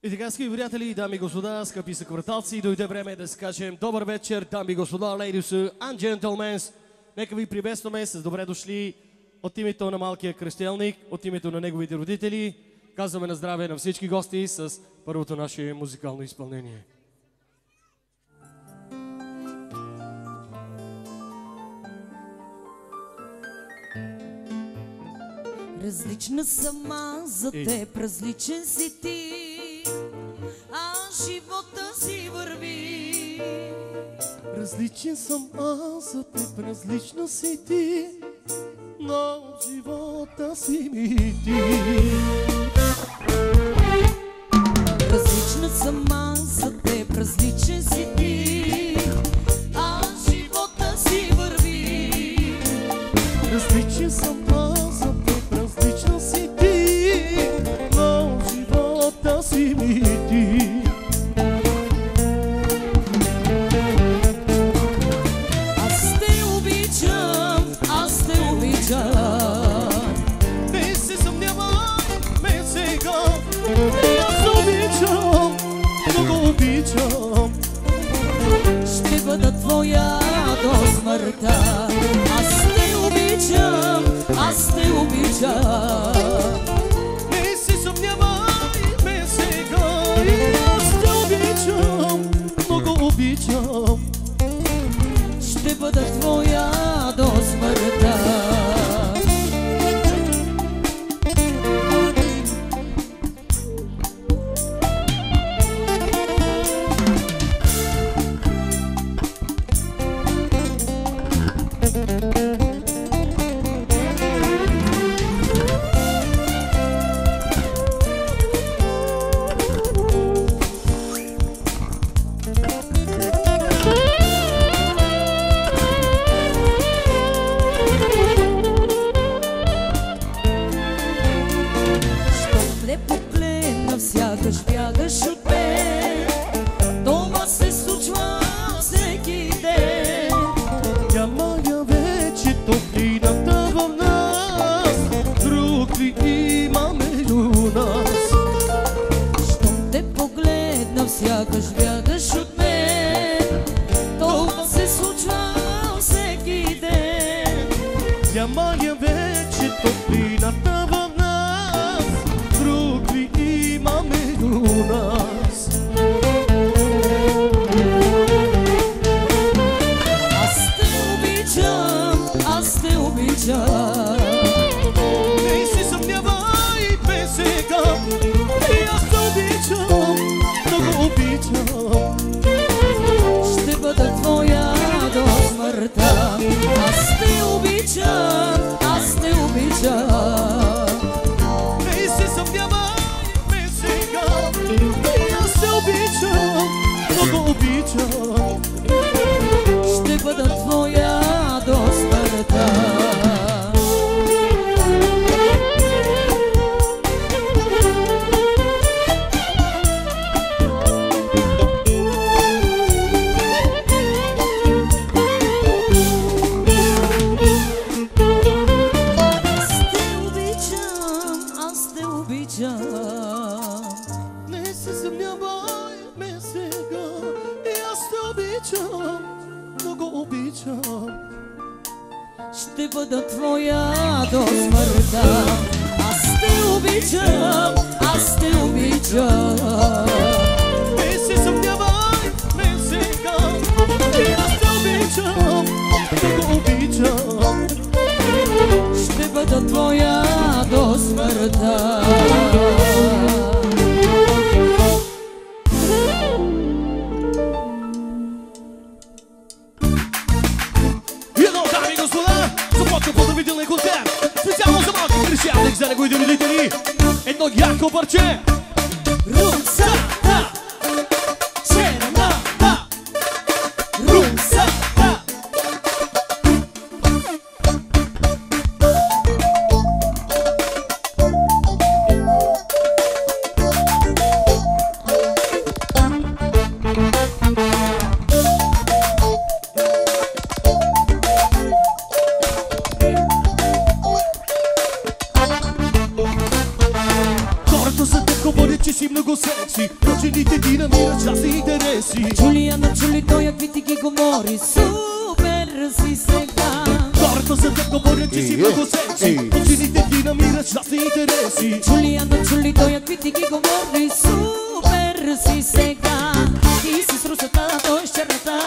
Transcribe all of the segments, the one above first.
И така, скъпи приятели, дами и господа, скъпи съкварталци, дойде време да си кажем добър вечер, дами и господа, ladies and gentlemen. Нека ви приветстваме с добре дошли от името на малкия кръстелник, от името на неговите родители. Казваме на здраве на всички гости с първото наше музикално изпълнение. Различна сама за теб, различен си ти, а живота си върви. Различен съм аз за теб, различна си ти, но живота си ми ти. Различна съм аз за теб, различен си ти, а живота си върви. Различен съм аз за теб, различна си ти, но живота си ми ти. Аз те обичам, аз те обичам. Не се съмнявай, ме сега, аз обичам, много обичам. Ще бъда твоя до смъртта. Аз те обичам, аз те обичам. Не се съмнявай, ме сега, аз те обичам, много обичам. Ще бъда твоя до смъртта. Сякаш бягаш от мен, това се случва всеки ден. Няма я вече топлината в нас, друг ли имаме у нас? Щом те погледна, сякаш бягаш от мен, това се случва всеки ден. Няма я вече топлината в нас, друг ли имаме у нас? Аз те обичам, аз те обичам. Не се съмнявай, бе сега, и аз те обичам, много обичам. Ще бъда твоя до смъртта. Аз те обичам, аз те обичам. Не се съмнявай, бе сега, и аз те обичам, много обичам. Ще бъда твоя до смъртта. Не се съмнявай, ме сега, и аз те обичам, много обичам. Ще бъда твоя до смъртта. Аз те обичам, аз те обичам. Не се съмнявай, ме сега, и аз те обичам, много обичам. Ще бъда твоя до смъртта. Поздравителен концерт, специално за малки крещяник, за неговите родители. Едно ярко парче. Румса! интереси. Учените ти намират частни интереси. Джулиана, чули той какви ти ги говори? Супер си сега. Хората за теб говорят, че си много секси. Учените ти намират частни интереси. Джулиана, чули той какви ти ги говори? Супер си сега. Ти си с русата, той с черната.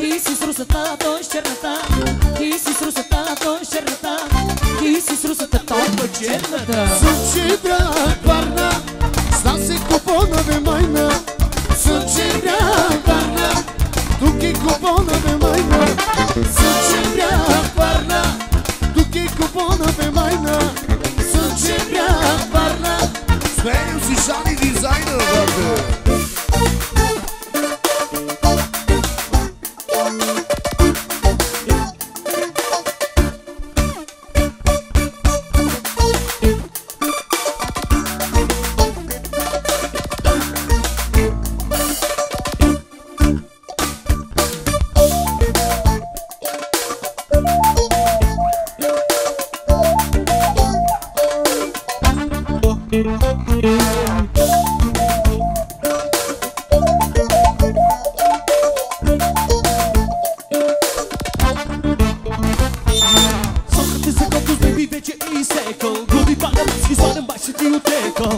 Ти си с русата, той с черната. Ти си с русата, той с черната. Ти си с русата, той с черната. Sunce drag varna, sta se copona ve maina. Sunce drag varna, tu che copona ve maina. Sunce drag varna, tu che copona ve maina. Sunce drag varna, smeju si šali dizajner, brate.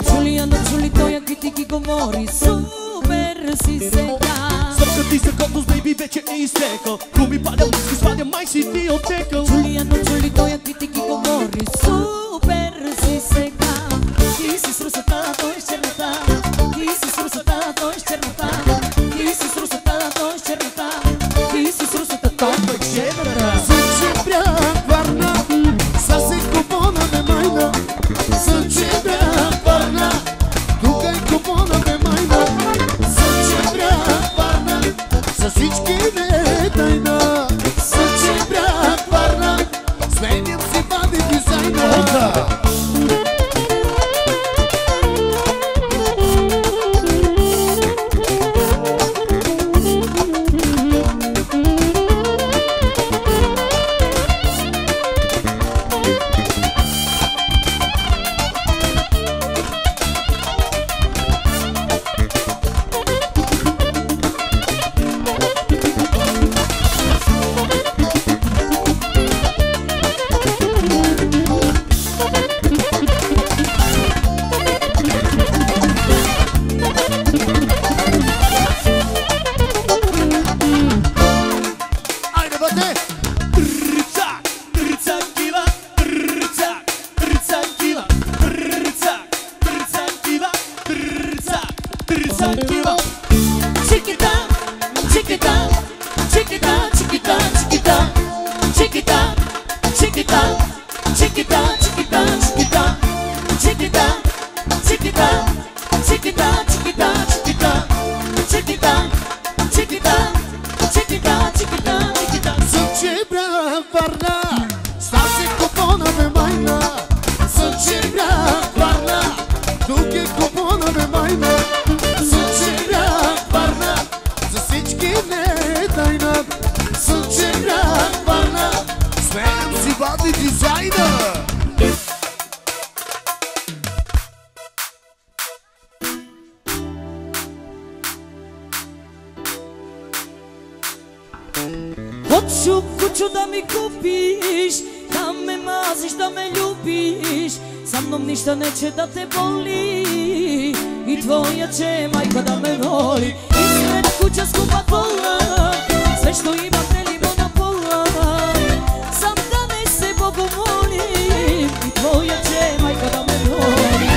Джулиана, чули той какви ти ги говори? Супер си сега. Срокът ти секундус, бейби, вече е изтекал. Гуми падам, ниски свадя, май си ти оттекал. Джулиана, чули той какви ти ги говори? Супер си сега. Ти си с русата, той с черната. Ти си с русата, той с черната. Ти си с русата, той с черната. Ти си с русата, той с черната. Sunce drag varna, sta se copona ve maina. Sunce drag varna, tu che copona ve maina. Sunce drag varna, sa всички не е тайна. Sunce drag varna, сменям си бъде дизайна. Hoću kuću da mi kupiš, da me maziš, da me ljubiš. Sa mnom ništa neće da te boli i tvoja će majka da me voli. Ispred kuća skupa pola, sve što imam delimo na pola. Sam da ne se Bogu molim i tvoja će majka da me voli.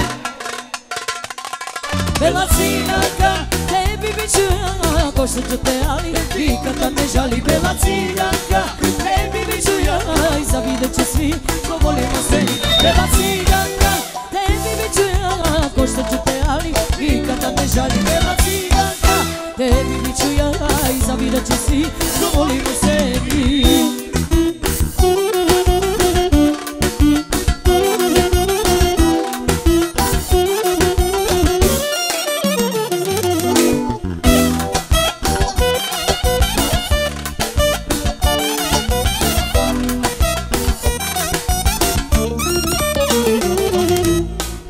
Bela ciljaka, tebi bit ću ja, ko što ću te ali nikada ne žali. Bela ciljaka, tebi bit ću ja i zavidjet će svi ko volimo se. Bela ciljaka, tebi bit ću ja, ko što ću te ali nikada ne žali. Bela ciljaka, tebi bit ću ja i zavidjet će svi ko volimo se.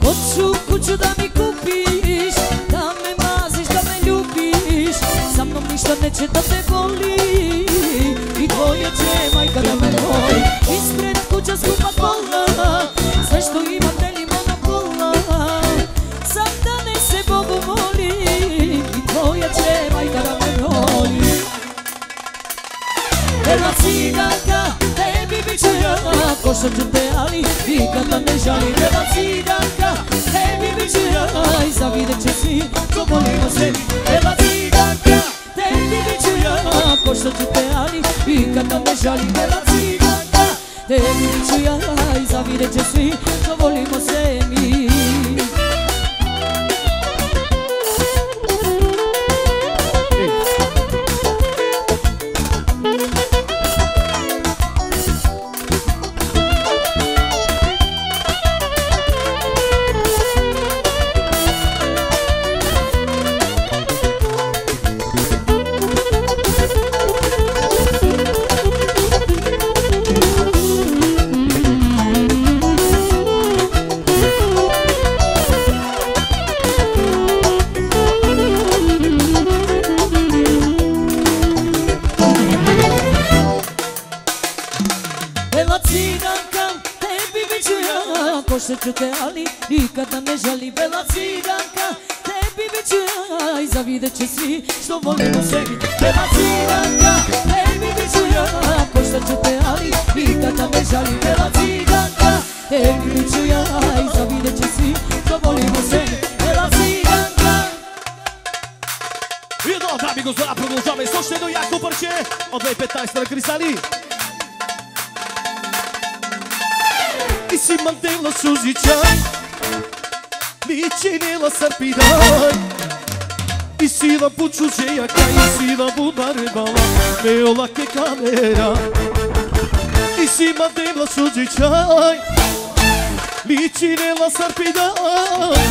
Hoću kuću da mi kupiš, da me ništa neće da te boli I tvoja će majka da me voli Ispred kuća skupa kola Sve što imam delim monopola Sam da ne se Bogu moli I tvoja će majka da me voli Bela ciganka, tebi bit ću ja Koštat ću te, ali nikada ne žali Bela ciganka, tebi bit ću ja I zavidjet će svi ko volimo se Bela ciganka, tebi bit ću ja Koštat ću te, ali nikada ne žali Bela ciganka, tebi bit ću ja I zavidjet će svi ko volimo se mi Koštat ću te, ali nikada ne žali Bela ciganka, tebi bit ću ja I zavidjet će svi što volimo se Bela ciganka, tebi bit ću ja Koštat ću te, ali nikada ne žali Bela ciganka, tebi bit ću ja I zavidjet će svi što volimo se Bela ciganka I no, dami господа, продължаваме с още едно яко парче от 2015 на Крисали. И си мантела сузи чай, ми чинила сърпидай. И си да почуже яка, и си да бударе бала, меола ке камера. И си мантела сузи чай, ми чинила сърпидай.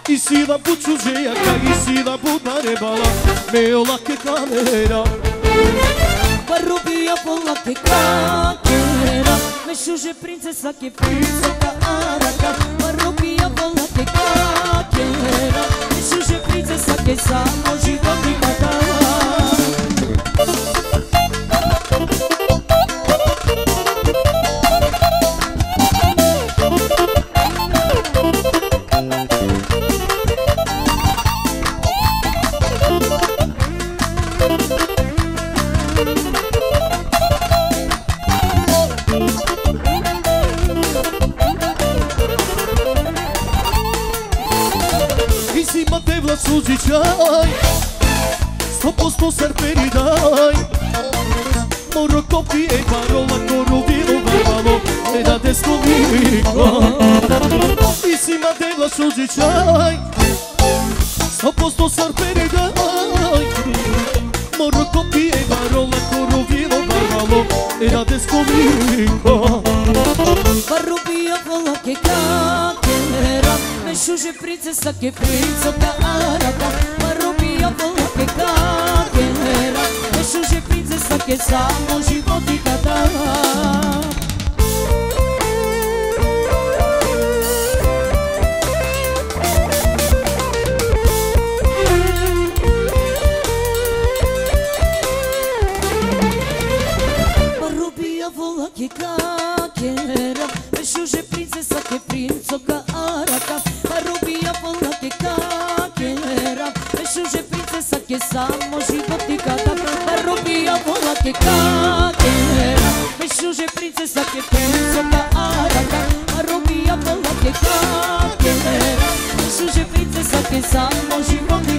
И си да почуже яка, и си да бударе бала, меола ке камера. Parrubia pola que caquera Me xuje princesa que princesa araca Parrubia pola que caquera Me xuje princesa que samo život I Suzi čaj, 100% sърпери дай. Моро копи е парола, коровило вървало, не даде сковико. И си мадела сузи чай, 100% сърпери дай. Моро копи е парола, коровило вървало, не даде сковико. Parrubia pola que caquera Me xuje princesa que princesa araca Parrubia pola que caquera Me xuje princesa que samo život I kada Parrubia pola que caquera Me xuje princesa que princesa araca Parrubia pola que caquera Me xuje princesa que samo život I kada Parrubia pola que caquera Me xuje princesa que princesa araca Parrubia pola que caquera Me xuje princesa que samo život I